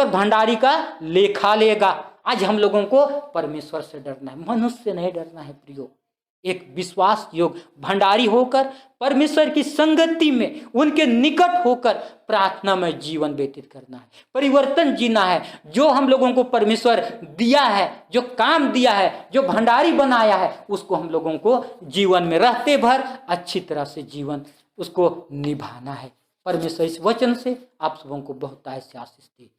भंडारी का लेखा लेगा। आज हम लोगों को परमेश्वर से डरना है, मनुष्य से नहीं डरना है प्रियो। एक विश्वास योग्य भंडारी होकर, परमेश्वर की संगति में उनके निकट होकर प्रार्थना में जीवन व्यतीत करना है, परिवर्तन जीना है। जो हम लोगों को परमेश्वर दिया है, जो काम दिया है, जो भंडारी बनाया है, उसको हम लोगों को जीवन में रहते भर अच्छी तरह से जीवन उसको निभाना है। परमेश्वर इस वचन से आप सबों को बहुतायत से आशीष दे,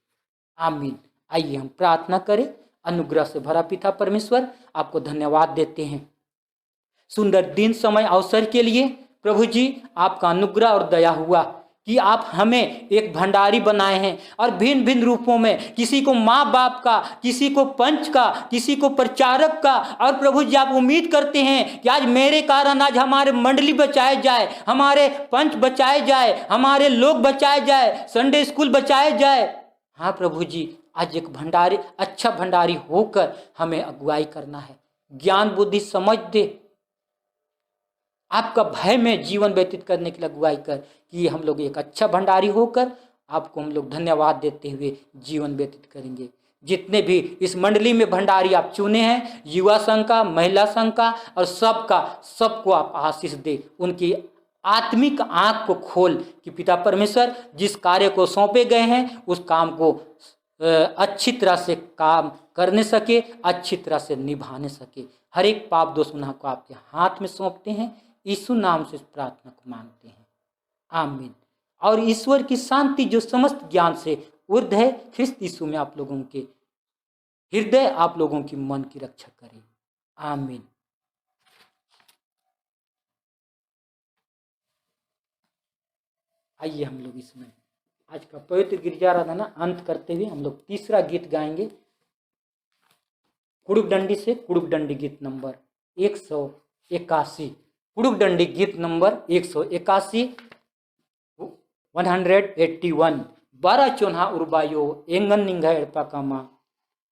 आमीन। आइए हम प्रार्थना करें। अनुग्रह से भरा पिता परमेश्वर, आपको धन्यवाद देते हैं सुंदर दिन, समय, अवसर के लिए। प्रभु जी, आपका अनुग्रह और दया हुआ कि आप हमें एक भंडारी बनाए हैं और भिन्न भिन्न रूपों में, किसी को माँ बाप का, किसी को पंच का, किसी को प्रचारक का। और प्रभु जी, आप उम्मीद करते हैं कि आज मेरे कारण आज हमारे मंडली बचाए जाए, हमारे पंच बचाए जाए, हमारे लोग बचाए जाए, संडे स्कूल बचाए जाए। हाँ प्रभु जी, आज एक भंडारी, अच्छा भंडारी होकर हमें अगुवाई करना है। ज्ञान बुद्धि समझ दे, आपका भय में जीवन व्यतीत करने के लिए अगुवाई कर, कि हम लोग एक अच्छा भंडारी होकर आपको हम लोग धन्यवाद देते हुए जीवन व्यतीत करेंगे। जितने भी इस मंडली में भंडारी आप चुने हैं, युवा संघ का, महिला संघ का और सबको आप आशीष दे, उनकी आत्मिक आंख को खोल कि पिता परमेश्वर जिस कार्य को सौंपे गए हैं उस काम को अच्छी तरह से काम करने सके, अच्छी तरह से निभाने सके। हर एक पाप दोष गुनाह को आपके हाथ में सौंपते हैं, यीशु नाम से प्रार्थना को मांगते हैं, आमीन। और ईश्वर की शांति जो समस्त ज्ञान से ऊर्ध है, ख्रिस्त यीशु में आप लोगों के हृदय, आप लोगों की मन की रक्षा करे, आमीन। आइए हम लोग इसमें आज का पवित्र गिरजा आराधना अंत करते हुए हम लोग तीसरा गीत गाएंगे, कुड़ुक डंडी से कुड़ुक डंडी गीत नंबर 181, कुड़ुक डंडी गीत नंबर 181, 181। 12 चोन्हा उर्बायो एंगन निंगा एड़पा कामा,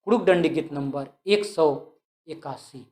कुड़ुक डंडी गीत नंबर 181।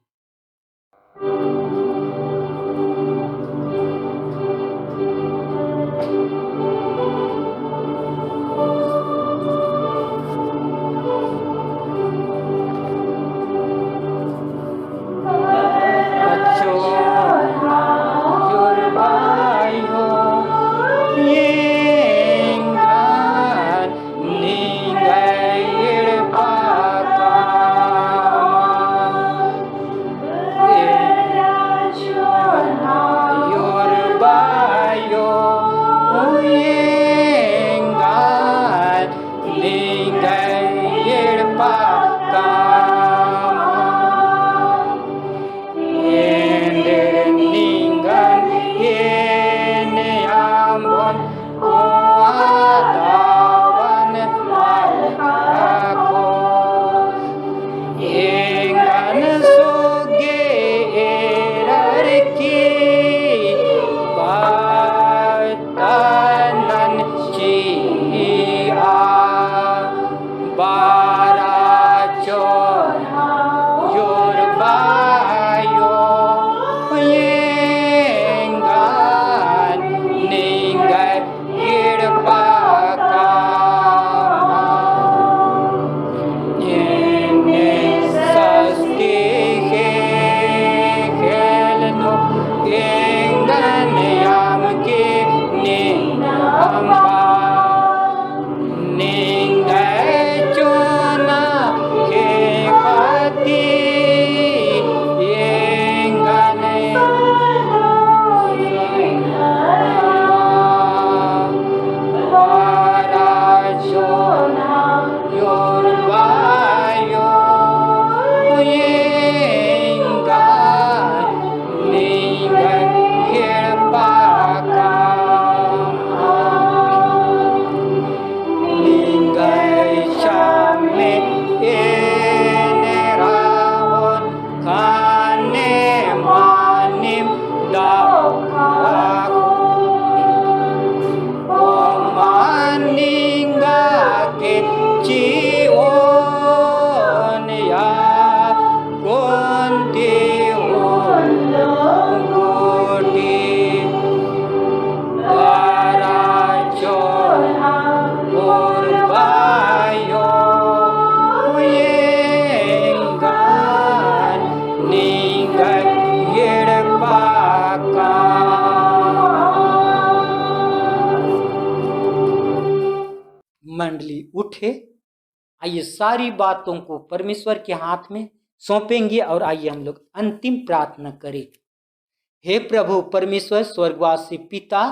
मंडली उठे। आइए सारी बातों को परमेश्वर के हाथ में सौंपेंगे और आइए हम लोग अंतिम प्रार्थना करें। हे प्रभु परमेश्वर स्वर्गवासी पिता,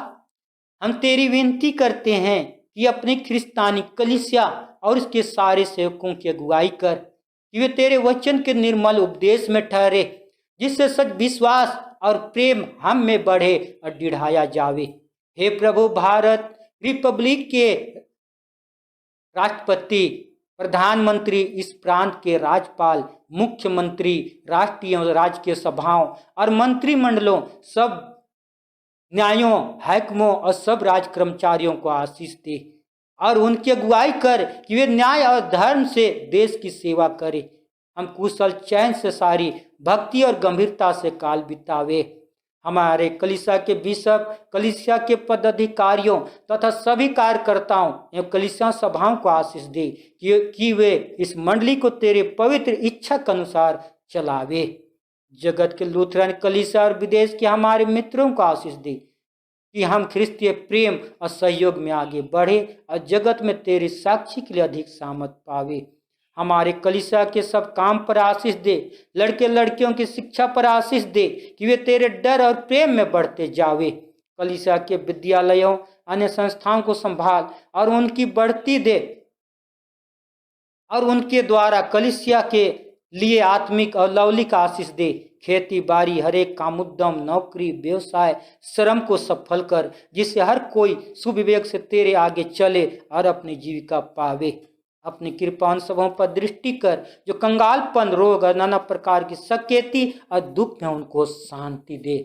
हम तेरी विनती करते हैं कि अपनी ख्रिस्तानी कलीसिया और इसके सारे सेवकों की अगुवाई कर कि वे तेरे वचन के निर्मल उपदेश में ठहरे, जिससे सच विश्वास और प्रेम हम में बढ़े और दृढ़ाया जावे। हे प्रभु भारत रिपब्लिक के राष्ट्रपति, प्रधानमंत्री, इस प्रांत के राज्यपाल, मुख्यमंत्री, राष्ट्रीय और राजकीय सभाओं और मंत्रिमंडलों, सब न्यायों, हाकिमों और सब राज कर्मचारियों को आशीष दे और उनकी अगुवाई कर कि वे न्याय और धर्म से देश की सेवा करें। हम कुशल चैन से सारी भक्ति और गंभीरता से काल बितावे। हमारे कलीसिया के बिशप, कलीसिया के पदाधिकारियों तथा सभी कार्यकर्ताओं एवं कलीसिया सभाओं को आशीष दे कि वे इस मंडली को तेरे पवित्र इच्छा के अनुसार चलावे। जगत के लूथरन कलीसिया और विदेश के हमारे मित्रों को आशीष दे कि हम ख्रिस्तीय प्रेम और सहयोग में आगे बढ़े और जगत में तेरे साक्षी के लिए अधिक सामर्थ पावे। हमारे कलीसिया के सब काम पर आशीष दे। लड़के लड़कियों की शिक्षा पर आशीष दे कि वे तेरे डर और प्रेम में बढ़ते जावे। कलीसिया के विद्यालयों, अन्य संस्थाओं को संभाल और उनकी बढ़ती दे और उनके द्वारा कलीसिया के लिए आत्मिक और लौलिक आशीष दे। खेती बाड़ी, हरेक काम, उद्यम, नौकरी, व्यवसाय, श्रम को सफल कर, जिससे हर कोई सुविवेक से तेरे आगे चले और अपनी जीविका पावे। अपनी कृपा उन सबों पर दृष्टि कर जो कंगालपन, रोग और नाना प्रकार की सकेती और दुख में उनको शांति दे।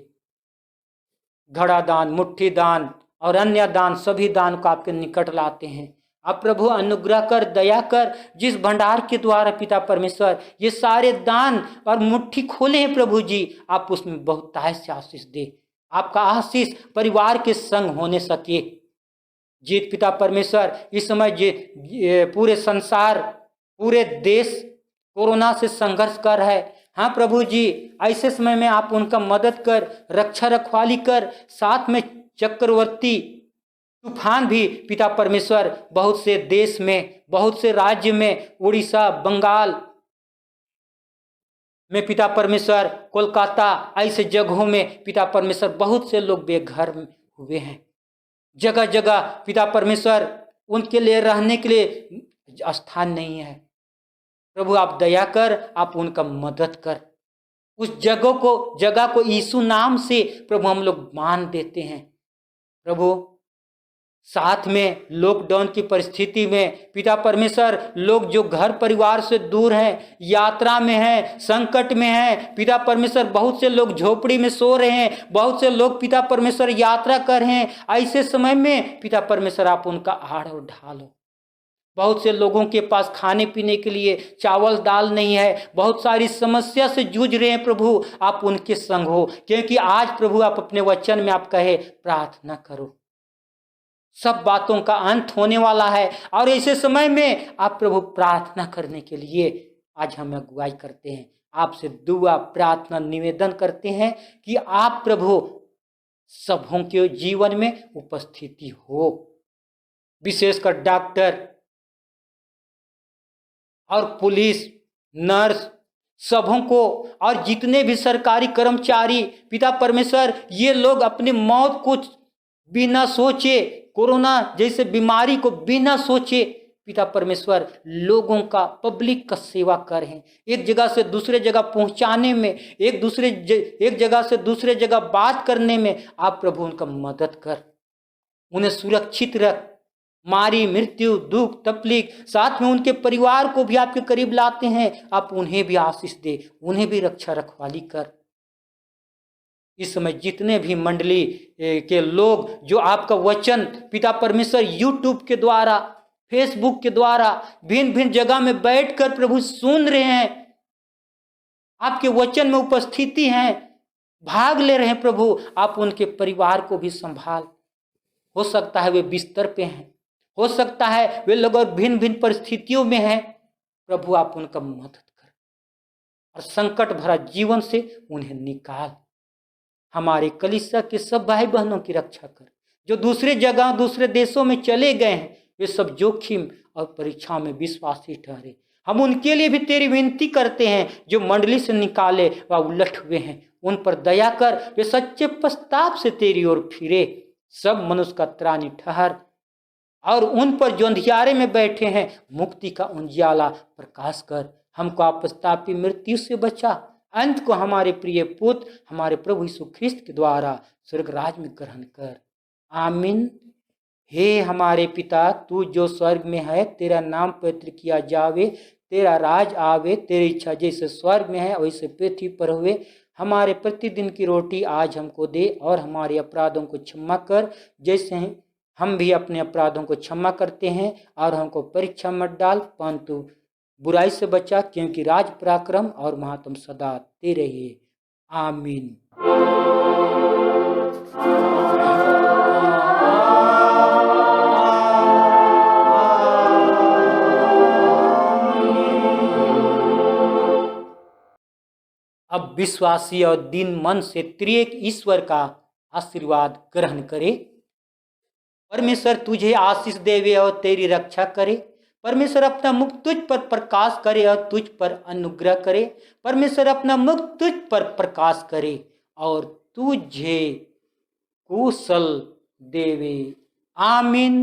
घड़ा दान, मुट्ठी दान और अन्य दान, सभी दान को आपके निकट लाते हैं। अब प्रभु अनुग्रह कर, दया कर, जिस भंडार के द्वारा पिता परमेश्वर ये सारे दान और मुट्ठी खोले हैं प्रभु जी, आप उसमें बहुतायत से आशीष दे। आपका आशीष परिवार के संग होने सके। जीत पिता परमेश्वर, इस समय पूरे संसार, पूरे देश कोरोना से संघर्ष कर रहा है। हाँ प्रभु जी, ऐसे समय में आप उनका मदद कर, रक्षा रखवाली कर। साथ में चक्रवर्ती तूफान भी पिता परमेश्वर बहुत से देश में, बहुत से राज्य में, उड़ीसा, बंगाल में पिता परमेश्वर, कोलकाता, ऐसे जगहों में पिता परमेश्वर बहुत से लोग बेघर हुए हैं। जगह जगह पिता परमेश्वर उनके लिए रहने के लिए स्थान नहीं है। प्रभु आप दया कर, आप उनका मदद कर। उस जगह को यीशु नाम से प्रभु हम लोग मान देते हैं। प्रभु साथ में लॉकडाउन की परिस्थिति में पिता परमेश्वर, लोग जो घर परिवार से दूर हैं, यात्रा में हैं, संकट में हैं, पिता परमेश्वर बहुत से लोग झोपड़ी में सो रहे हैं, बहुत से लोग पिता परमेश्वर यात्रा कर रहे हैं। ऐसे समय में पिता परमेश्वर आप उनका आड़ और ढाल हो। बहुत से लोगों के पास खाने पीने के लिए चावल दाल नहीं है, बहुत सारी समस्या से जूझ रहे हैं। प्रभु आप उनके संग हो, क्योंकि आज प्रभु आप अपने वचन में आप कहे प्रार्थना करो, सब बातों का अंत होने वाला है। और ऐसे समय में आप प्रभु प्रार्थना करने के लिए आज हम अगुवाई करते हैं। आपसे दुआ, प्रार्थना, निवेदन करते हैं कि आप प्रभु सबों के जीवन में उपस्थिति हो, विशेषकर डॉक्टर और पुलिस, नर्स, सबों को, और जितने भी सरकारी कर्मचारी पिता परमेश्वर, ये लोग अपनी मौत को बिना सोचे, कोरोना जैसे बीमारी को बिना सोचे पिता परमेश्वर लोगों का, पब्लिक का सेवा कर रहे हैं। एक जगह से दूसरे जगह पहुंचाने में, एक जगह से दूसरे जगह बात करने में आप प्रभु उनका मदद कर, उन्हें सुरक्षित रख। मारी, मृत्यु, दुख, तकलीफ, साथ में उनके परिवार को भी आपके करीब लाते हैं। आप उन्हें भी आशीष दे, उन्हें भी रक्षा रखवाली कर। इस समय जितने भी मंडली के लोग जो आपका वचन पिता परमेश्वर यूट्यूब के द्वारा, फेसबुक के द्वारा, भिन्न भिन्न जगह में बैठकर प्रभु सुन रहे हैं, आपके वचन में उपस्थिति हैं, भाग ले रहे हैं, प्रभु आप उनके परिवार को भी संभाल। हो सकता है वे बिस्तर पे हैं, हो सकता है वे लोग और भिन्न भिन्न परिस्थितियों में हैं। प्रभु आप उनका मदद कर और संकट भरा जीवन से उन्हें निकाल। हमारे कलीसिया के सब भाई बहनों की रक्षा कर, जो दूसरे जगह, दूसरे देशों में चले गए हैं, वे सब जोखिम और परीक्षा में विश्वासी ठहरे। हम उनके लिए भी तेरी विनती करते हैं जो मंडली से निकाले व उलट हुए हैं, उन पर दया कर, वे सच्चे पश्चाताप से तेरी ओर फिरे। सब मनुष्य का त्राणी ठहर और उन पर जो अंधियारे में बैठे हैं मुक्ति का उजियाला प्रकाश कर। हमको आपस्तापी मृत्यु से बचा, अंत को हमारे प्रिय पुत्र हमारे प्रभु यीशु ख्रिस्त के द्वारा स्वर्ग राज में ग्रहण कर। आमीन। हे हमारे पिता, तू जो स्वर्ग में है, तेरा नाम पवित्र किया जावे, तेरा राज आवे, तेरी इच्छा जैसे स्वर्ग में है वैसे पृथ्वी पर हुए। हमारे प्रतिदिन की रोटी आज हमको दे, और हमारे अपराधों को क्षमा कर जैसे हम भी अपने अपराधों को क्षमा करते हैं, और हमको परीक्षा मत डाल परंतु बुराई से बचा, क्योंकि राज पराक्रम और महात्म सदा तेरे ही है। आमीन। अब विश्वासी और दीन मन से त्रिएक ईश्वर का आशीर्वाद ग्रहण करे। परमेश्वर तुझे आशीष देवे और तेरी रक्षा करे। परमेश्वर अपना मुख तुझ पर प्रकाश करे और तुझ पर अनुग्रह करे। परमेश्वर अपना मुख तुझ पर प्रकाश करे और तुझे कुशल देवे। आमीन।